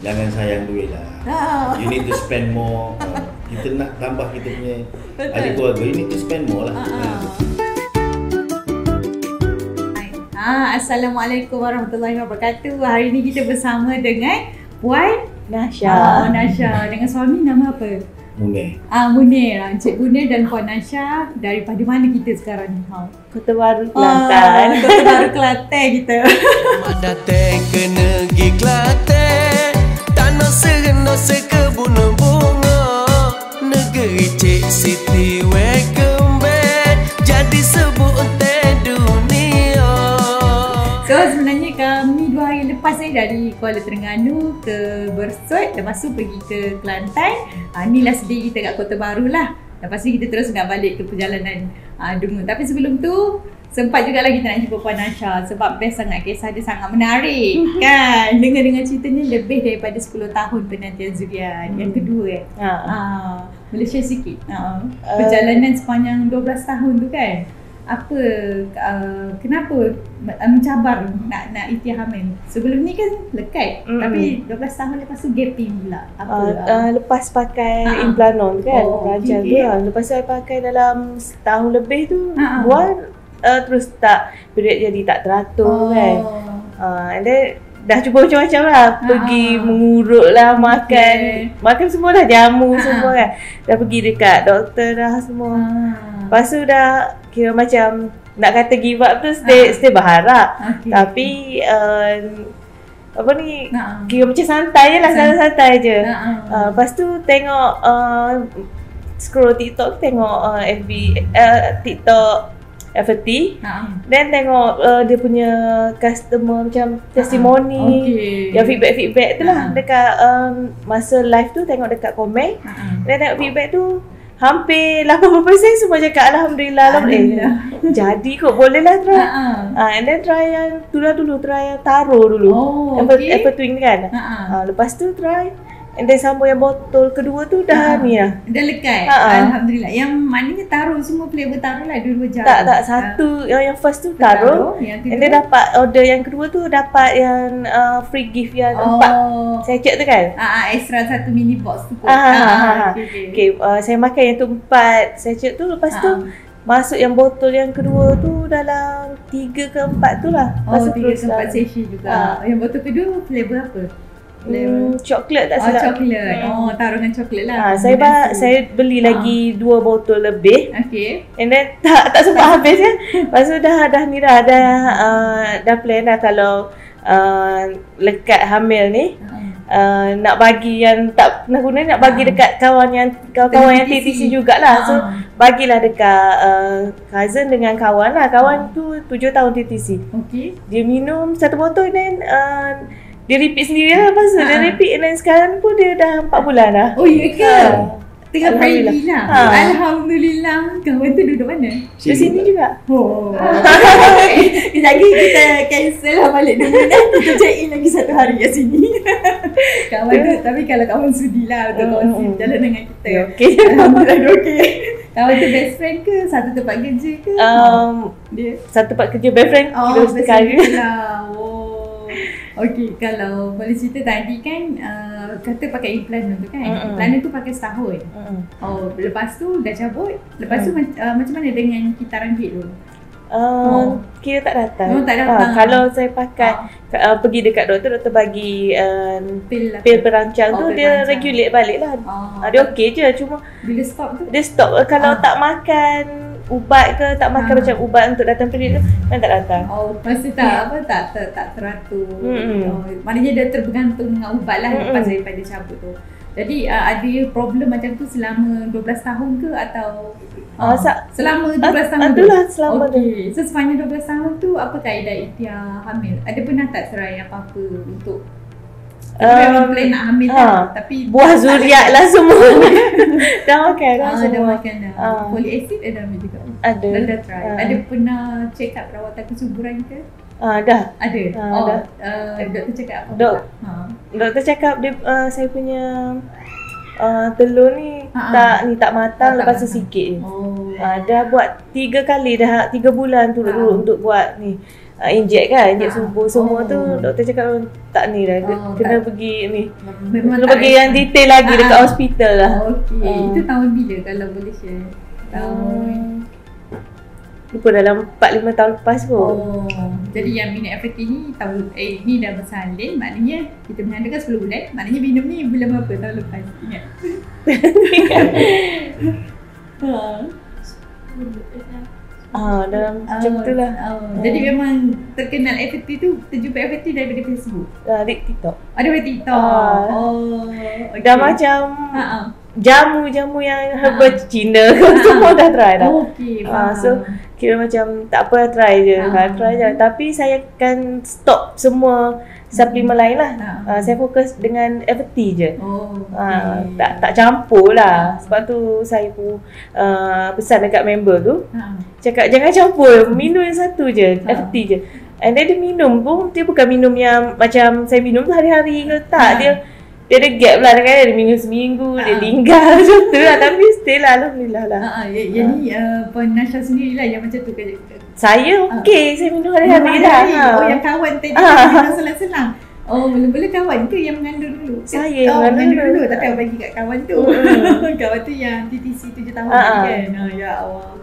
jangan sayang duit lah. You need to spend more. Kita nak tambah kita punya ahli keluarga, you need to spend more lah. Assalamualaikum warahmatullahi wabarakatuh. Hari ni kita bersama dengan Puan Nasha. Nasha dengan suami nama apa? Munir. Munir. Encik Munir dan Puan Nasha. Daripada mana kita sekarang ni? Kota Baru, Kelantan. Kota Baru, Kelantan kita. Datang ke negeri Kelantan, tanah serendah sekebun bunga, negeri Cik Siti welcome back, jadi sebutan dunia. So sebenarnya kami 2 hari lepas dari Kuala Terengganu ke Bersut, lepas tu pergi ke Kelantan. Inilah sedih kita kat Kota Baru lah. Lepas tu kita terus nak balik ke perjalanan Dungun. Tapi sebelum tu sempat jugalah kita nak jumpa Puan Nasha sebab best sangat, kisah dia sangat menarik kan. Dengar ceritanya lebih daripada 10 tahun penantian Zuriat. Yang kedua boleh share sikit perjalanan sepanjang 12 tahun tu kan. Apa kenapa mencabar nak ikhtiar hamil? Sebelum ni kan lekat tapi 12 tahun lepas tu gaping pula. Apa Lepas pakai Implanon kan, rancang tu lah. Lepas tu saya pakai dalam setahun lebih tu buat terus tak period jadi tak teratur kan. And then dah cuba macam-macam lah. Pergi mengurut lah, makan semua dah, jamu semua kan. Dah pergi dekat doktor dah semua. Lepas tu dah kira macam nak kata give up tu stay berharap. Tapi apa ni, kira macam santai je lah, santai je. Lepas tu tengok scroll TikTok, tengok FB, TikTok FT, then tengok dia punya customer macam testimoni, yang feedback tu lah dekat masa live tu, tengok dekat komen, then tengok feedback tu hampir 80% semua cakap Alhamdulillah. Jadi kot boleh lah try. And then try yang tu lah dulu, try yang taruh dulu, apple twin kan. Lepas tu try and then sambung yang botol kedua tu dah ni lah. Dah lekat. Alhamdulillah. Yang maknanya taruh semua flavor taruh lah dua-dua jar. Tak, satu yang first tu taruh. And then dapat order yang kedua tu dapat yang free gift yang 4 sachet tu kan. Extra 1 mini box tu. Okay, saya makan yang tu 4 sachet tu. Lepas tu masuk yang botol yang kedua tu dalam 3 ke 4 tu lah. 3 ke 4 sachet juga. Yang botol kedua flavor apa? Coklat tak silap. Coklat. Taruh dengan coklat lah. Saya beli lagi 2 botol lebih. Okay. And then tak sempat habis kan. Lepas tu dah ni dah plan dah kalau lekat hamil ni nak bagi yang tak pernah guna, nak bagi dekat kawan yang TTC jugalah. So bagilah dekat cousin dengan kawan lah. Kawan tu 7 tahun TTC. Okay. Dia minum 1 botol then dia repeat sendiri lah. Lepas tu dia repeat and then sekarang pun dia dah 4 bulan dah. Oh ya ke? Tengah baby lah. Alhamdulillah. Kawan tu duduk mana? Di sini juga. Sekejap lagi kita cancel lah balik dulu kan. Kita check in lagi 1 hari kat sini. Kawan tu, tapi kalau kawan sudi lah untuk kongsi jalan dengan kita. Okay. Alhamdulillah dia okay. Kawan tu best friend ke? Satu tempat kerja ke? Dia satu tempat kerja best friend. Kita sekali lah. Okey, kalau boleh cerita tadi kan kata pakai implant tu kan. Implant tu pakai setahun. Lepas tu dah cabut. Lepas tu macam mana dengan kitaran duit tu? Kira tak datang. Tak datang. Kalau saya pakai pergi dekat doktor bagi pil perancang tu, dia regulate balik lah. Dia okey je, cuma bila stop tu? Dia stop kalau tak makan ubat ke, tak makan macam ubat untuk datang period tu kan tak datang. Masa tak teratur. Maknanya dia tergantung dengan ubat lah lepas daripada cabut tu. Jadi ada problem macam tu selama 12 tahun ke atau selama 12 tahun tu? Itulah selama tu. So sepanjang 12 tahun tu apa kaedah ikhtiar hamil? Ada pernah tak try apa-apa untuk memang plan nak hamil lah, tapi buah zuriat lah semua. Dah makan dah semua. Dah makan dah. Folic acid ada ambil juga? Ada. Dah try. Ada pernah check up perawatan kesuburan ke? Dah. Ada? Dah. Doktor cakap apa? Doktor cakap dia saya punya telur ni tak matang, lepas tu sikit je. Dah buat 3 kali dah 3 bulan turut-turut untuk buat ni inject kan, inject subuh semua tu doktor cakap tak ni lah, kena pergi ni. Kena pergi yang detail lagi dekat hospital lah. Okey. Itu tahun bila kalau boleh share? Tahun lupa dalam 4-5 tahun lepas kot. Jadi yang minum FAT ni tahun ni dah bersalin, maknanya kita mengadakan 10 bulan. Maknanya minum ni bulan berapa tahun lepas? Ingat? Dalam macam tu lah. Jadi memang terkenal FAT tu, terjumpa FAT daripada Facebook? Dari TikTok. Daripada TikTok. Okay. Dah macam jamu-jamu yang herbal Cina semua dah try dah. Okey, so kira macam tak apa, try je. Try je. Tapi saya akan stop semua suplemen lain lah. Saya fokus dengan FAT je. Tak campur lah. Sebab tu saya pun pesan dekat member tu, cakap jangan campur, minum yang satu je, FAT je. And then dia minum pun, dia bukan minum yang macam saya minum tu hari-hari ke tak. Dia ada gap lah kan, dia minum seminggu, dia tinggal macam tu lah. Tapi still lah, Alhamdulillah lah. Yang ni Puan Nasha sendiri lah yang macam tu kan? Saya okey, saya minum hari-hari lah. Yang kawan tadi minum selang-selang. Mula-mula kawan ke yang mengandung dulu? Saya mengandung dulu. Tapi awak bagi kat kawan tu. Kawan tu yang TTC 7 tahun kan? Ya Allah.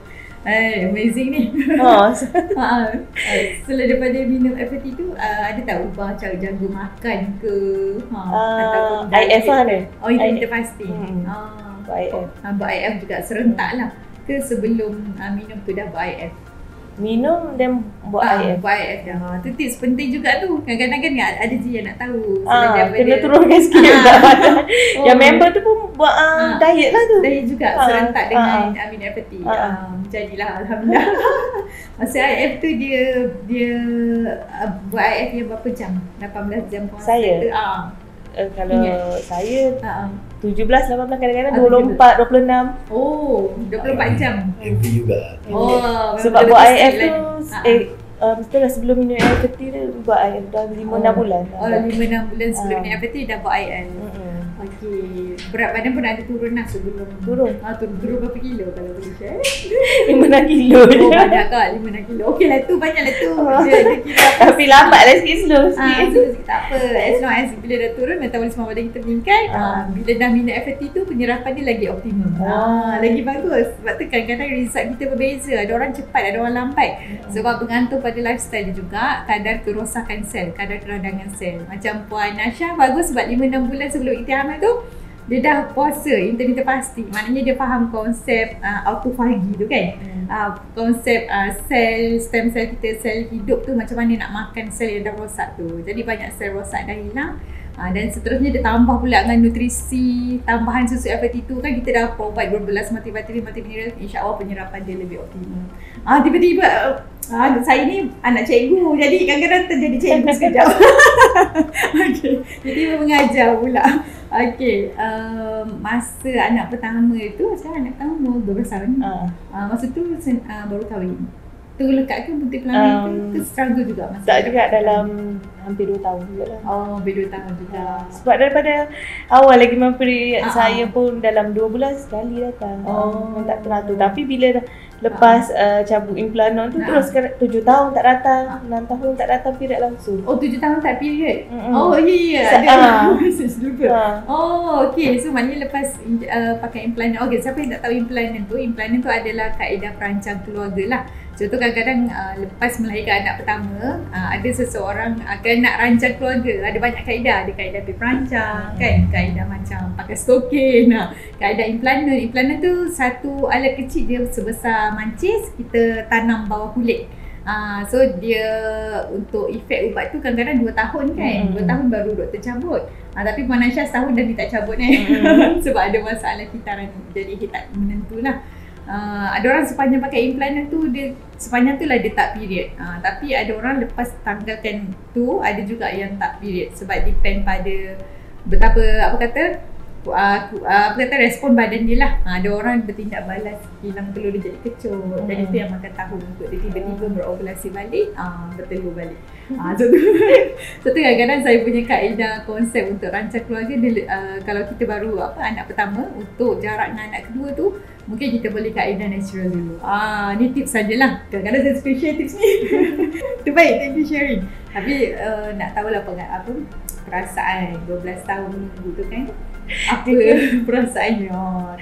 Amazing ni. Selain daripada minum FAT tu, ada tak ubah cara jaga makan ke? IF lah dia. Intermittent fasting. Buat IF juga serentak lah ke sebelum minum tu dah buat IF? Minum dan buat IF. Buat IF dah. Tu tips penting juga tu. Kadang-kadang kan ada je yang nak tahu. Kena turunkan sikit badan. Yang member tu pun buat diet lah tu. Diet juga serentak dengan minum FAT. Jadilah Alhamdulillah. Masa IF tu dia buat IF yang berapa jam? 18 jam puasa. Saya? Kalau saya 17-18, kadang-kadang 24, 26. 24 jam. Every juga. Sebab buat IF tu betul lah, sebelum minum FAT dia buat IF dah 5-6 bulan. 5-6 bulan sebelum minum FAT dah buat IF. Okey. Berat badan pun ada turun lah sebelum. Turun berapa kilo kalau boleh share? 5-6 kilo je. Banyak tak? 5-6 kilo. Okey lah tu, banyak lah tu. Tapi lambat lah sikit, slow sikit. Tak apa. As long as bila dah turun, metabolisme badan kita meningkat. Bila dah minum FAT tu, penyerapan dia lagi optimum. Lagi bagus. Sebab tu kadang-kadang result kita berbeza. Ada orang cepat, ada orang lambat. Sebab bergantung pada lifestyle dia juga, kadar kerosakan sel, kadar keradangan sel. Macam Puan Nasha bagus sebab 5-6 bulan sebelum kita hamil tu dia dah puasa intermittent fasting. Maknanya dia faham konsep autofagi tu kan. Konsep stem cell kita, sel hidup tu macam mana nak makan sel yang dah rosak tu. Jadi banyak sel rosak dah hilang. Dan seterusnya dia tambah pula dengan nutrisi, tambahan susu FAT tu kan, kita dah provide berbelas multivitamin, insya-Allah penyerapan dia lebih optimum. Tiba-tiba saya ni anak cikgu, jadi kadang-kadang terjadi cikgu sekejap. Okey, tiba-tiba mengajar pula. Okey, masa anak pertama tu, sekarang anak pertama umur 12 tahun. Masa tu baru kahwin. Terlekat ke putih pelamin ke struggle juga masa? Tak juga, dalam hampir 2 tahun juga lah. Hampir 2 tahun juga. Sebab daripada awal lagi memperi, saya pun dalam 2 bulan sekali datang. Tak teratur. Tapi bila dah lepas cabut implanon tu, terus 7 tahun tak datang, 6 tahun tak datang period langsung. 7 tahun tak period? Ya. Okey. So maknanya lepas pakai implanon. Okey, siapa yang tak tahu implanon tu adalah kaedah perancang keluarga lah. Contoh kadang-kadang lepas melahirkan anak pertama, ada seseorang akan nak rancang keluarga. Ada banyak kaedah. Ada kaedah perancang kan, kaedah macam pakai stokin, kaedah implanon. Implanon tu satu alat kecil, dia sebesar mancis, kita tanam bawah kulit. So dia untuk efek ubat tu kadang-kadang 2 tahun kan. 2 tahun baru doktor cabut. Tapi Puan Nasha setahun dah minta cabut sebab ada masalah kitaran, jadi dia tak menentu lah. Ada orang sepanjang pakai implanon tu, dia sepanjang tu lah dia tak period. Tapi ada orang lepas tanggalkan tu, ada juga yang tak period. Sebab depend pada betapa apa kata respon badan dia lah. Ada orang bertindak balas, hilang telur dia jadi kecut. Dan itu yang makan tahu untuk dia tiba-tiba berovulasi balik, bertelur balik. So tu kadang-kadang saya punya kaedah konsep untuk rancang keluarga dia, kalau kita baru anak pertama, untuk jarak dengan anak kedua tu mungkin kita boleh kaedah natural dulu. Ni tips sajalah. Kadang-kadang saya suka share tips ni. Tu baik, thank you sharing. Tapi nak tahulah perasaan 12 tahun menunggu tu kan. Apa perasaannya?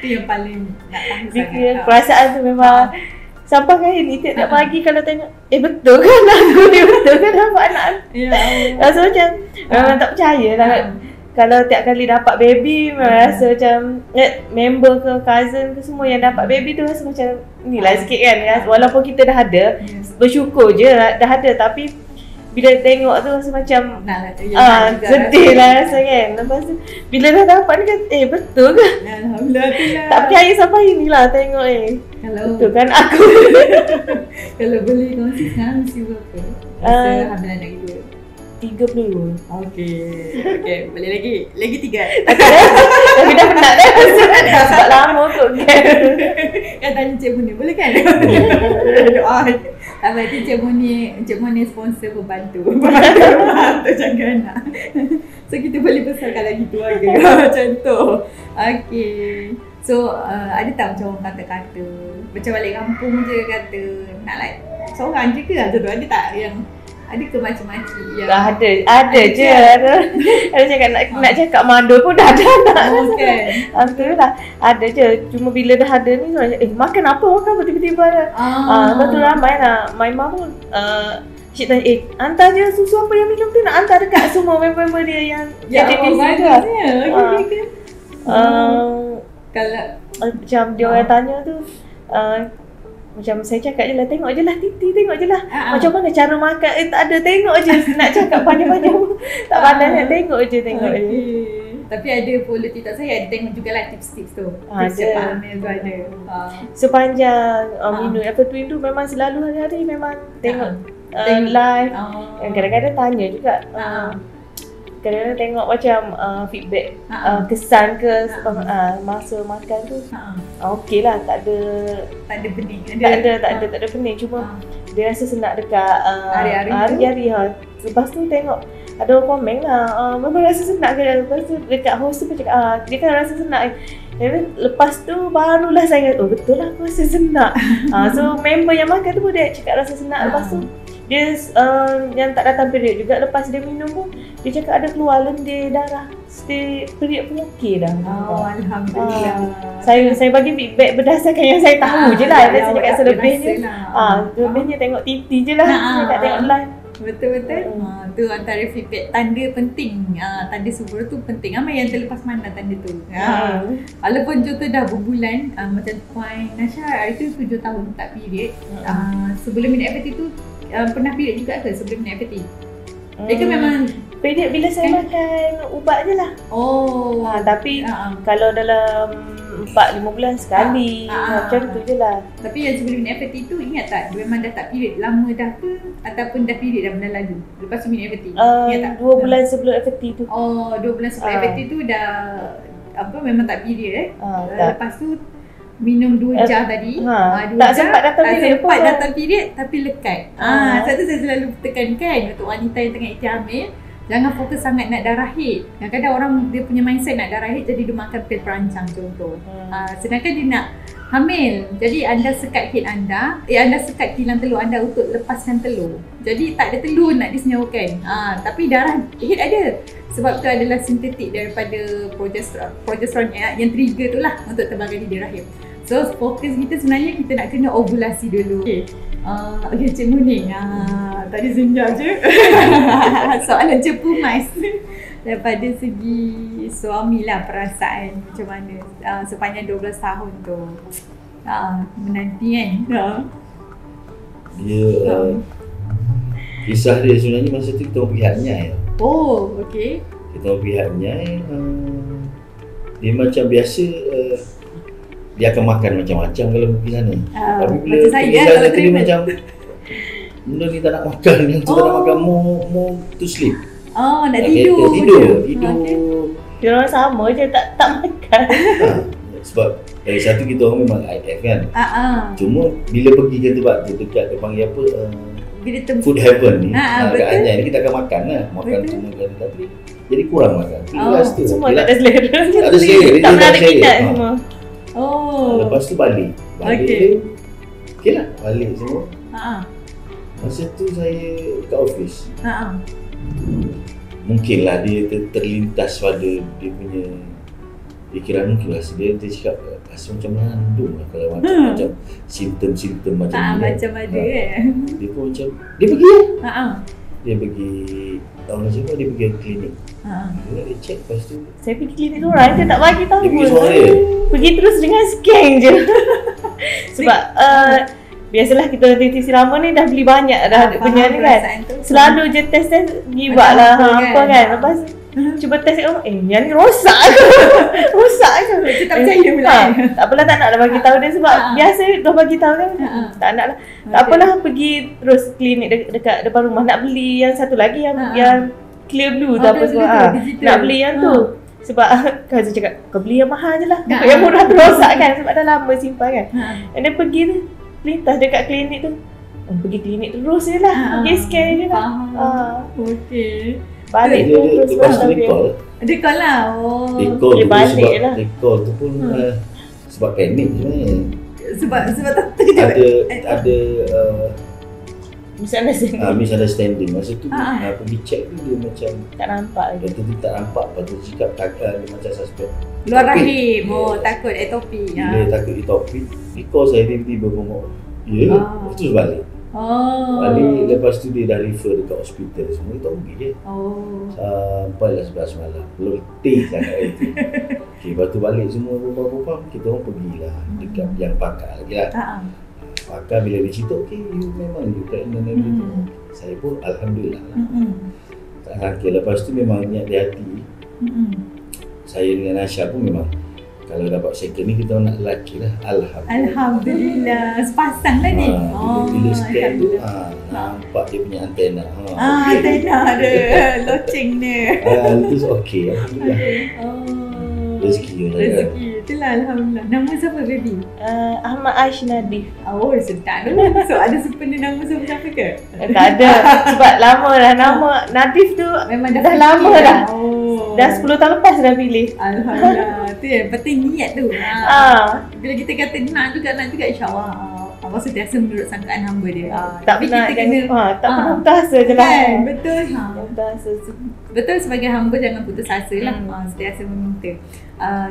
Tu yang paling nak tahu sangat. Perasaan tu memang sampai hari ni tiap pagi kalau tengok, betul kan aku ni, betul kan dapat anak. Rasa macam tak percaya lah. Kalau tiap kali dapat baby, rasa macam member ke cousin ke semua yang dapat baby tu rasa macam inilah sikit kan. Walaupun kita dah ada, bersyukur je dah ada, tapi bila tengok tu rasa macam sedih lah rasa kan. Lepas tu bila dah dapat ni kan, betul ke? Alhamdulillah. Tak percaya sampai inilah tengok betul kan aku. Kalau boleh kongsi sekarang mesti berapa? Rasa hamil anak kedua 32. Okay, boleh lagi 3. Tapi dah penat dah. Sebab lama kot kan. Kan tanya Cik Munir, boleh kan? Apa itu Cik Munir sponsor pembantu rumah untuk jaga anak. So kita boleh besarkan lagi keluarga macam tu. Okay. So ada tak macam orang kata-kata macam balik kampung je kata nak seorang je ke? Macam tu ada tak yang ada ke macam-macam yang ada je. Ada cakap nak cakap madu pun dah ada anak. Kan. Betul lah. Ada je. Cuma bila dah ada ni makan apa makan tiba-tiba ada. Betul ramai lah. My mom pun cik tanya, hantar je susu apa yang minum tu, nak hantar dekat semua member-member dia yang jadi busy tu lah. Kalau macam dia orang tanya tu, macam saya cakap je lah, tengok je lah Titi, tengok je lah macam mana cara makan, tak ada, tengok je. Nak cakap panjang-panjang tak pandai, nak tengok je. Tapi ada follow TikTok saya, ada tengok jugalah tips-tips tu. Tips cepat hamil tu ada. Sepanjang minum Evergreen tu memang selalu hari-hari memang tengok live. Kadang-kadang tanya juga. Kadang-kadang tengok macam feedback kesan ke masa makan tu. Okey lah, tak ada pening. Tak ada pening, cuma dia rasa senang dekat hari-hari. Lepas tu tengok ada orang komen lah, memang rasa senang ke. Lepas tu dekat host tu pun cakap dia kan rasa senang. Lepas tu barulah saya kata, betul lah aku rasa senang. So member yang makan tu pun dia cakap rasa senang. Lepas tu dia yang tak datang period juga, lepas dia minum pun dia cakap ada keluar lendir darah. Period pun okey dah. Alhamdulillah. Saya bagi feedback berdasarkan yang saya tahu je lah. Saya cakap selebihnya selebihnya tengok TV je lah. Saya tak tengok live. Betul-betul. Tu antara feedback tanda penting. Tanda subur tu penting. Ramai yang terlepas mana tanda tu. Walaupun contoh dah berbulan, macam Puan Nasha hari tu 7 tahun tak period. Sebelum minum FAT tu pernah period juga ke sebelum minum FAT? Dia memang period bila saya makan ubat je lah. Tapi kalau dalam 4-5 bulan sekali, macam tu je lah. Tapi yang sebelum minum FAT tu ingat tak? Dia memang dah tak period lama dah ke? Ataupun dah period dah bulan lalu? Lepas tu minum FAT? Ingat tak? 2 bulan sebelum FAT tu. 2 bulan sebelum FAT tu dah memang tak period Lepas tu minum 2 jar tadi. Tak sempat datang period tapi lekat. Satu saya selalu tekankan untuk wanita yang tengah hamil, jangan fokus sangat nak darah haid. Kadang-kadang orang dia punya mindset nak darah haid, jadi dia makan pil perancang contoh. Sedangkan dia nak hamil, jadi anda sekat haid anda, anda sekat kilang telur anda untuk lepaskan telur. Jadi tak ada telur nak disenyawakan. Tapi darah haid ada. Sebab tu adalah sintetik daripada progesteron yang trigger tu lah untuk terbangkan di rahim. So fokus kita sebenarnya kita nak kena ovulasi dulu. Okay Cik Munir, tadi senjak je. Soalan cepu mas. Daripada segi suami lah, perasaan macam mana sepanjang 12 tahun tu menanti kan. Kisah dia sebenarnya masa tu kita tahu pihaknya. Okay. Kita tahu pihaknya dia macam biasa, dia akan makan macam-macam kalau pergi sana. Tapi bila pergi sana dia macam benda ni tak nak makan, yang tu tak nak makan, more to sleep. Nak tidur. Tidur. Dia orang sama je tak makan. Sebab dari satu kita orang memang IF kan. Cuma bila pergi ke tempat tu dekat dia panggil apa food heaven ni. Kat Anjay ni kita akan makan lah. Makan semua kan, tapi jadi kurang makan. Semua tak ada selera. Tak ada selera. Tak pernah ada minat semua. Lepas tu balik. Okey lah, balik semua. Masa tu saya kat office. Mungkinlah dia terlintas pada dia punya fikiran, mungkinlah dia cakap rasa macam mengandung lah kalau macam simptom-simptom macam ni. Macam ada dia pun macam dia pergi dia pergi orang cakap dia pergi klinik. Dia check, lepas tu saya pergi klinik tu orang dia tak bagi tahu. Dia pergi seorang dia. Pergi terus dengan scan je. Sebab biasalah kita TTC lama ni dah beli banyak dah punya ni kan. Selalu je test give lah apa kan. Lepas cuba test yang ni rosak ke? Rosak ke? Saya tak percaya pula. Tak apalah, tak nak dah bagi tahu dia sebab biasa dah bagi tahu kan. Tak nak lah. Tak apalah, pergi terus klinik dekat depan rumah nak beli yang satu lagi yang clear blue tu apa semua. Nak beli yang tu. Sebab Kazu cakap kau beli yang mahal je lah. Yang murah tu rosak kan sebab dah lama simpan kan. And then pergi tu lintas dekat klinik tu. Pergi klinik terus je lah. Pergi scan je lah. Okey. Balik tu terus lepas tu dia call lah. Dia balik sebab lah. Dia call tu pun sebab panik sebenarnya. Sebab tak terkejut. Ada misunderstanding. Masa tu pergi check tu dia macam tak nampak lagi. Dia tak nampak. Lepas tu cakap dia macam suspek luar rahim. Takut etopi. Dia takut etopi. Dia call saya tiba-tiba ngomong terus balik. Balik, lepas tu dia dah refer dekat hospital semua. Kita pergi je sampailah 11 malam. Belum letih sangat itu. Okay, lepas tu balik semua rumah-rumah. Kita orang pergilah dekat yang pakar lagi lah. Pakar bila dia cerita, okay, you memang you pregnant and everything. Saya pun Alhamdulillah lah. Tak sangka. Lepas tu memang niat di hati. Saya dengan Asha pun memang kalau dapat second ni kita nak lelaki lah. Alhamdulillah. Sepasang lah ni. Bila scan tu nampak dia punya antena. Antena ada loceng dia. Itu okey. Alhamdulillah. Rezeki. Itulah Alhamdulillah. Nama siapa baby? Ahmad Aish Nadif. Sedap tu. So ada sepenuh nama siapa ke? Tak ada. Sebab lama dah nama Nadif tu memang dah lama dah. Dah 10 tahun lepas dah pilih. Alhamdulillah. Tu yang penting niat tu. Bila kita kata nak juga insya-Allah Allah sentiasa menurut sangkaan hamba dia. Tak pernah tak pernah putus asa je lah. Betul. Putus asa. Betul, sebagai hamba jangan putus asa lah. Sentiasa meminta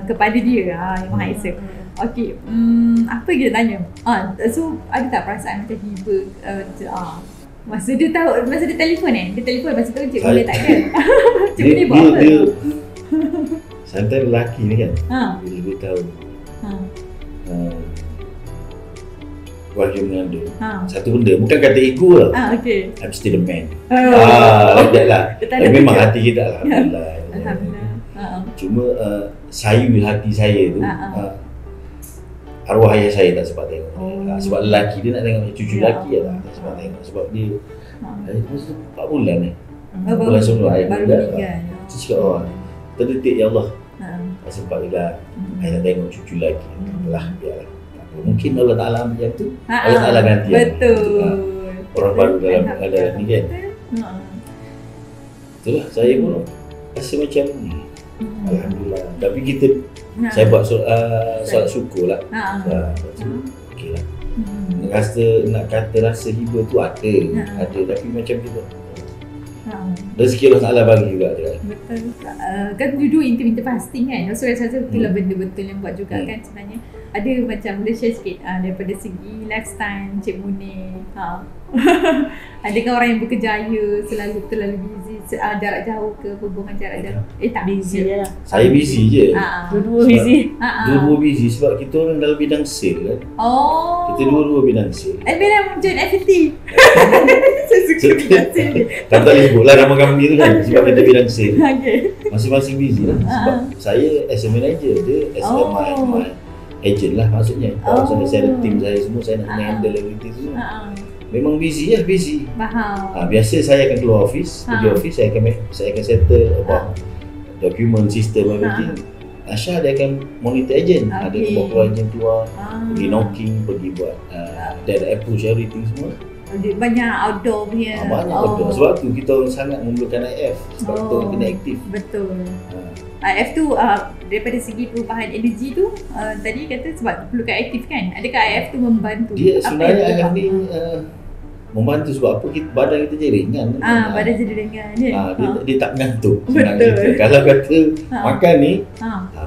kepada dia yang Maha Esa. Okey, apa kita tanya? So ada tak perasaan macam hiba masa dia tahu, masa dia telefon dia telefon masa tu cik boleh tak ada. Cik boleh buat apa? Dia santai lelaki ni kan. Bila dia tahu wajib mengandung. Satu benda, bukan kata ego lah. Okay. I'm still a man. Like that lah. Memang hati kita Alhamdulillah. Cuma sayu hati saya tu arwah ayah saya tak sempat tengok. Sebab lelaki dia nak tengok cucu lelaki lah. Tak sempat tengok sebab dia masa 4 bulan ni. Bulan sebelum ayah meninggal. Dia cakap terdetik ya Allah. Tak sempat juga ayah nak tengok cucu lelaki. Lah biarlah. Mungkin Allah Ta'ala macam tu. Allah Ta'ala ganti. Betul. Orang baru dalam ni kan. Itulah saya pun rasa macam Alhamdulillah. Tapi kita saya buat solat syukur lah. Okey lah. Nak kata rasa hiba tu ada. Tapi macam kita rezeki Allah Ta'ala bagi juga. Betul. Kan duduk intim fasting kan. So saya rasa itulah benda betul yang buat juga kan sebenarnya. Ada macam boleh share sikit daripada segi lifestyle Cik Munir. Adakah orang yang berkejaya selalu terlalu busy, jarak jauh ke, hubungan jarak jauh? Tak busy je lah. Saya busy je. Dua-dua busy. Dua-dua busy sebab kita orang dalam bidang sale kan. Kita dua-dua bidang sale. Bila join FT. Saya suka bidang sale. Tak boleh sebut lah nama kami tu kan sebab kita bidang sale. Masing-masing busy lah. Sebab saya as a manager, dia as my agent lah maksudnya. Kalau saya ada team saya semua, saya nak handle everything semua. Memang busy lah, busy. Faham. Biasa saya akan keluar office, pergi office, saya akan settle about dokumen sistem everything, Asha dia akan monitor agent. Ada buat keluar agent keluar, pergi knocking, pergi buat ada approach everything semua. Banyak outdoor punya. Banyak outdoor. Sebab tu kita orang sangat memerlukan IF. Sebab tu orang kena aktif. Betul. IF tu daripada segi perubahan energi tu tadi kata sebab perlukan aktif kan. Adakah IF tu membantu? Dia sebenarnya IF ni membantu sebab apa badan kita jadi ringan. Badan jadi ringan ya. Dia tak mengantuk. Betul. Kalau kata makan ni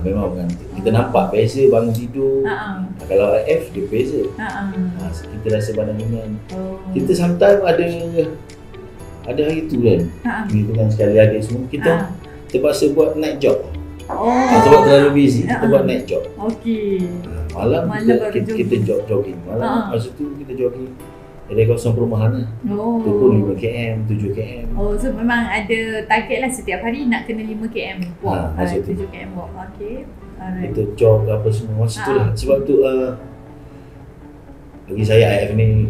memang mengantuk. Kita nampak beza bangun tidur. Kalau IF dia beza. Kita rasa badan ringan. Kita sometimes ada hari tu kan. Kita kan sekali lagi semua kita terpaksa buat night job. Sebab terlalu busy, kita buat night job. Malam kita jogging. Malam masa tu kita jogging dari kawasan perumahan lah. Tu pun 5km, 7km. So memang ada target lah setiap hari nak kena 5km walk, 7km walk. Kita jog apa semua masa tu lah. Sebab tu bagi saya IF ni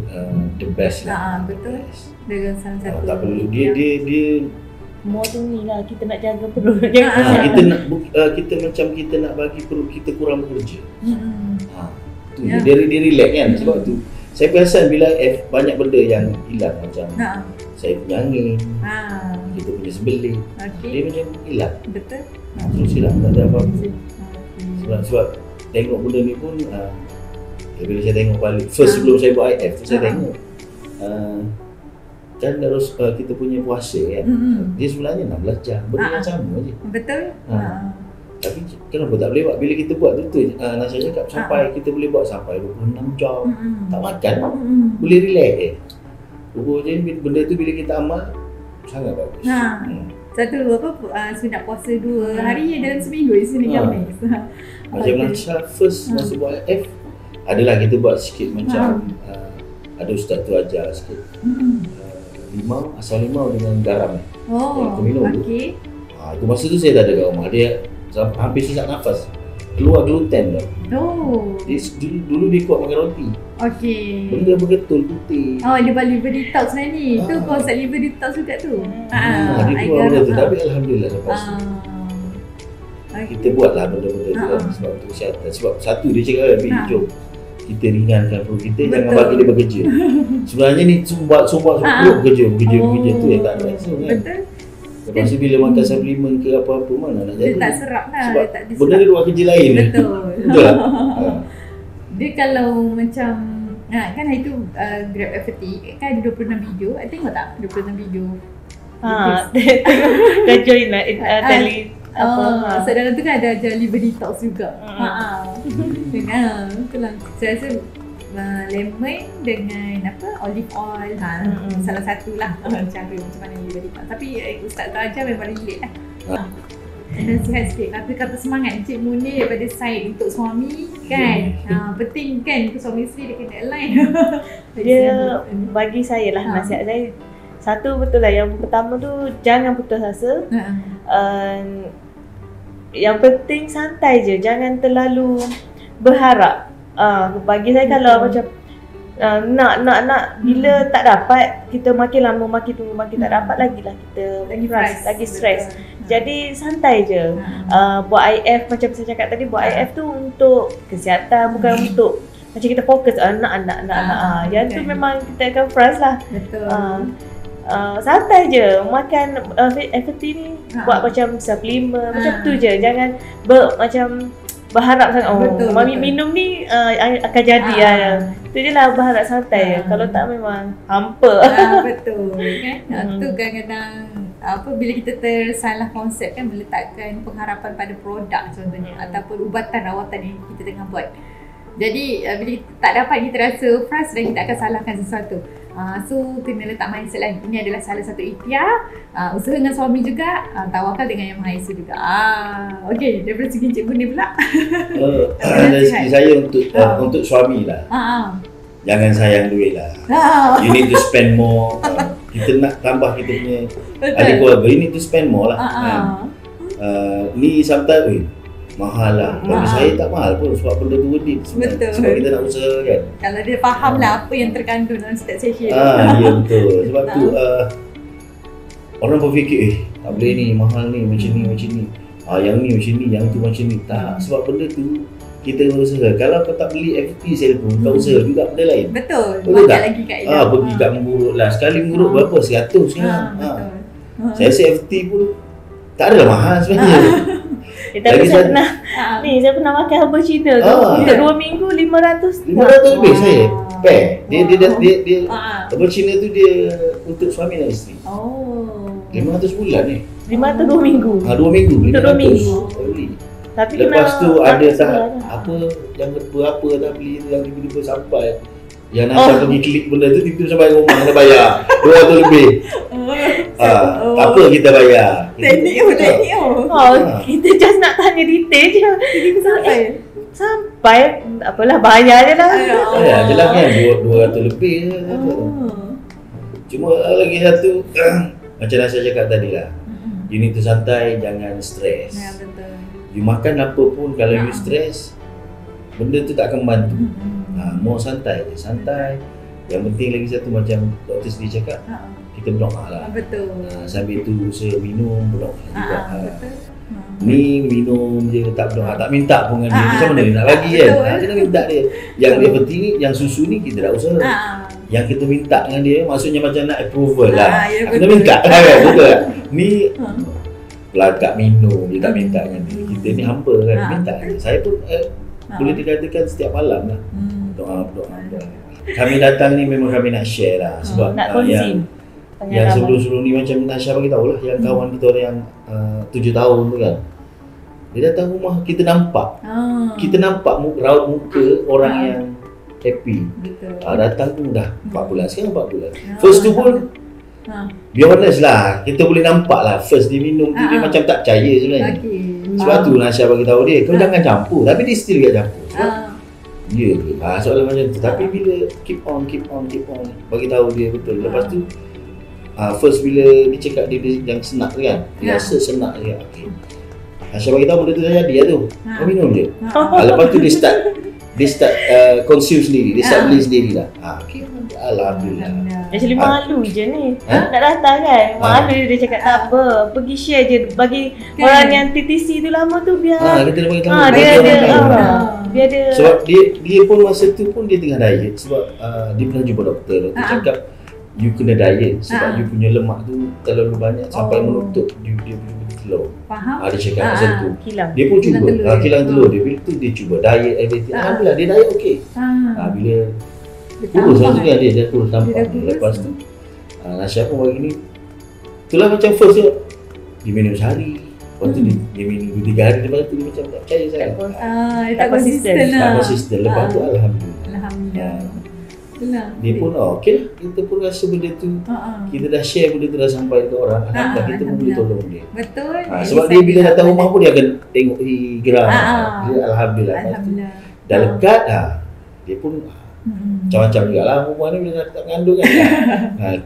the best lah. Betul. Dengan salah satu. Tak perlu dia more tu ni lah, kita nak jaga perut. Kita macam kita nak bagi perut kita kurang bekerja. Tu dia relax kan. Sebab tu saya perasan bila banyak benda yang hilang macam saya punya angin, kita punya sebelit, dia macam hilang. Betul. Terus hilang, tak ada apa-apa. Sebab tengok benda ni pun bila saya tengok balik sebelum saya buat IF tu saya tengok kan terus kita punya puasa kan, dia sebenarnya 16 jam, benda yang sama je. Betul. Tapi kenapa tak boleh buat? Bila kita buat tu Nasha cakap sampai kita boleh buat sampai 26 jam tak makan, boleh relax rupanya benda tu bila kita amal sangat bagus. Satu sunat puasa 2 hari dalam seminggu di sini Khamis. Macam Nasha first masa buat IF adalah kita buat sikit macam ada ustaz tu ajar sikit limau, asam limau dengan garam yang kita minum tu. Tu masa tu saya tak ada kat rumah, dia hampir sesak nafas, keluar gluten tu. Dia dulu dia kuat makan roti. Benda betul putih. Liver detox lah ni. Tu konsep liver detox juga tu. Dia keluar benda tu, tapi alhamdulillah lepas tu kita buatlah benda-benda tu kan, sebab untuk kesihatan. Sebab satu dia cakap jom kita ringankan perut kita, jangan bagi dia bekerja. Sebenarnya ni sumbat perut bekerja tu yang tak ada rasa kan. Lepas tu bila makan suplemen ke apa-apa mana nak jadi. Dia tak serap lah. Sebab benda dia buat kerja lain. Betul lah. Dia kalau macam kan hari tu Grab FT kan ada 26 video. I tengok tak 26 video? Dah join lah tele. So dalam tu kan ada ajar liver detox juga. Itulah. Saya rasa lemon dengan olive oil salah satu lah cara macam mana liver detox. Tapi ustaz tu ajar memang relate lah. Nasihat sikit, kata semangat Encik Munir daripada side untuk suami kan. Penting kan untuk suami isteri dia kena align. Dia bagi saya lah nasihat saya. Satu betul lah, yang pertama tu jangan putus asa. Yang penting santai je, jangan terlalu berharap. Bagi saya kalau macam nak bila tak dapat, kita makin lama makin tunggu makin tak dapat lagilah kita lagi stres. Jadi santai je. Buat IF macam saya cakap tadi, buat IF tu untuk kesihatan, bukan untuk macam kita fokus anak. Yang tu memang kita akan frust lah. Betul. Santai je makan FT ni, buat macam suplemen macam tu je, jangan macam berharap sangat mami minum ni akan jadi tu je lah, berharap santai je. Kalau tak memang hampa. Betul kan. Tu kadang-kadang bila kita tersalah konsep kan, meletakkan pengharapan pada produk contohnya ataupun ubatan rawatan yang kita tengah buat. Jadi bila kita tak dapat, kita rasa frust dan kita akan salahkan sesuatu. So kena letak mindset lagi. Ini adalah salah satu ikhtiar. Usaha dengan suami juga, tawakal dengan Yang Maha Esa juga. Okey, daripada segi Encik Munir pula. Dari segi saya untuk suami lah. Jangan sayang duit lah. You need to spend more. Kita nak tambah kita punya ada keluarga, you need to spend more lah. Ni sometimes mahal lah. Bagi saya tak mahal pun sebab benda tu worth it. Sebab kita nak usaha kan. Kalau dia faham lah apa yang terkandung dalam setiap session. Ya betul. Sebab tu orang berfikir tak boleh ni, mahal ni, macam ni. yang ni macam ni, yang tu macam ni. Tak, sebab benda tu kita kena usaha. Kalau kau tak beli FP sale pun, kau usaha juga benda lain. Betul. Betul tak? Lagi kat Ida. Pergi kat menggurut lah. Sekali menggurut berapa? 100 sekarang. Saya rasa FT pun tak adalah mahal sebenarnya. Tapi saya pernah makan herbal Cina tu. Untuk 2 minggu 500 lebih saya. Pair. Dia herbal Cina tu dia untuk suami dan isteri. 500 bulan ni. 500 2 minggu. 2 minggu. Untuk 2 minggu. Tapi lepas tu ada apa yang berapa dah beli yang tiba-tiba sampai yang nak pergi klik benda tu tiba-tiba sampai rumah kena bayar 200 lebih. Tak apa kita bayar. Teknik. Kita just nak tanya detail je. Sampai apalah bayar je lah. Bayar je lah kan 200 lebih je. Cuma lagi satu macam saya cakap tadi lah. You need to santai, jangan stres. Ya, betul. You makan apa pun kalau you stres, benda tu tak akan membantu. Mau santai je, santai. Yang penting lagi satu macam doktor sendiri cakap, kita berdoa lah. Betul. Sambil tu usaha minum, berdoa juga. Betul. Ni minum je, tak berdoa, tak minta pun dengan dia. Macam mana dia nak bagi kan? Kita minta dia. Yang dia penting ni, yang susu ni kita tak usaha. Yang kita minta dengan dia, maksudnya macam nak approval lah. Kita minta kan? Betul tak? Ni pelagak minum, dia tak minta dengan dia. Kita ni hamba kan, minta je. Saya pun boleh dikatakan setiap malam lah. Doa. Kami datang ni memang kami nak share lah. Sebab nak kongsi. Yang sebelum-sebelum ni macam Nasha bagi tahu lah, yang kawan kita orang yang 7 tahun tu kan, dia datang rumah, kita nampak kita nampak raut muka orang yang happy. Datang tu dah 4 bulan, sekarang 4 bulan. First tu pun be honest lah, kita boleh nampak lah first dia minum tu dia macam tak percaya sebenarnya. Sebab tu Nasha bagi tahu dia, kau jangan campur, tapi dia still dia campur. Ya ke? Soalan macam tu. Tapi bila keep on bagi tahu dia betul. Lepas tu first bila dia cakap dia yang senak tu kan, dia rasa senak je. Nasha bagi tahu benda tu dah jadi lah tu. Kau minum je. Lepas tu dia start consume sendiri, dia start beli sendiri lah. Alhamdulillah. Actually malu je ni. Nak datang kan. Malu dia cakap tak apa, pergi share je bagi orang yang TTC tu lama tu biar. Kita bagi tahu. Dia ada. Sebab dia pun masa tu pun dia tengah diet sebab dia pernah jumpa doktor cakap you kena diet sebab you punya lemak tu terlalu banyak sampai menutup dia punya telur. Dia cakap macam tu. Dia pun cuba kilang telur dia. Bila tu dia cuba diet everything. Alhamdulillah dia diet okey. Bila kurus macam ni dia kurus nampak. Lepas tu Nasha pun bagi ni itulah macam first dia minum sehari. Lepas tu dia minum 2-3 hari. Lepas tu dia macam tak percaya sangat. Dia tak konsisten lah. Lepas tu Alhamdulillah. Dia pun okey lah. Kita pun rasa benda tu kita dah share benda tu dah sampai ke orang. Alhamdulillah kita pun boleh tolong dia. Betul. Sebab dia bila datang rumah pun dia akan tengok geram. Dia Alhamdulillah. Dah lekat dia pun macam-macam juga lah perempuan ni bila tak mengandung kan.